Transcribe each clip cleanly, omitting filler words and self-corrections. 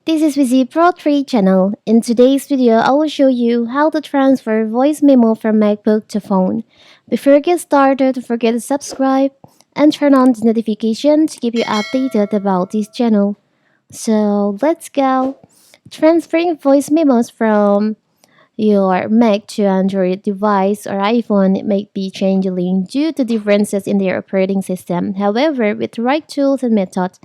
This is Wizzy Pro 3 channel. In today's video, I will show you how to transfer voice memo from Macbook to phone. Before you get started, don't forget to subscribe and turn on the notification to keep you updated about this channel. So let's go. Transferring voice memos from your Mac to Android device or iPhone may be challenging due to differences in their operating system. However, with the right tools and methods,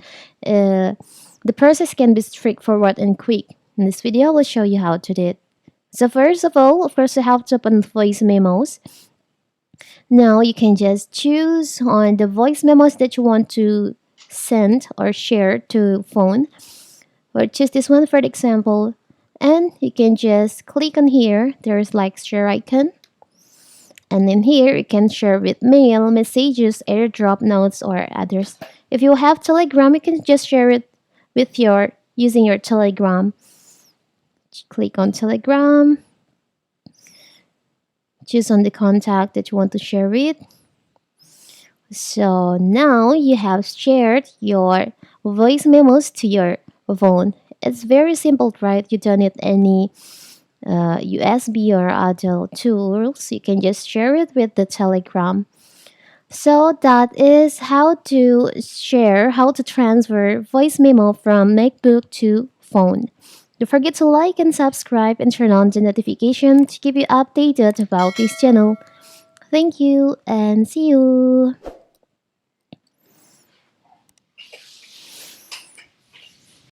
the process can be straightforward and quick. In this video, I will show you how to do it. So first of all, of course, you have to open voice memos. Now you can just choose on the voice memos that you want to send or share to phone. Or choose this one for example. And you can just click on here. There's like share icon. And in here, you can share with mail, messages, airdrop notes, or others. If you have Telegram, you can just share it with using your Telegram. Click on Telegram. Choose on the contact that you want to share with. So now you have shared your voice memos to your phone. It's very simple, right? You don't need any USB or other tools. You can just share it with the Telegram. So that is how to transfer voice memo from Macbook to phone. Don't forget to like and subscribe and turn on the notification to keep you updated about this channel. Thank you and see you.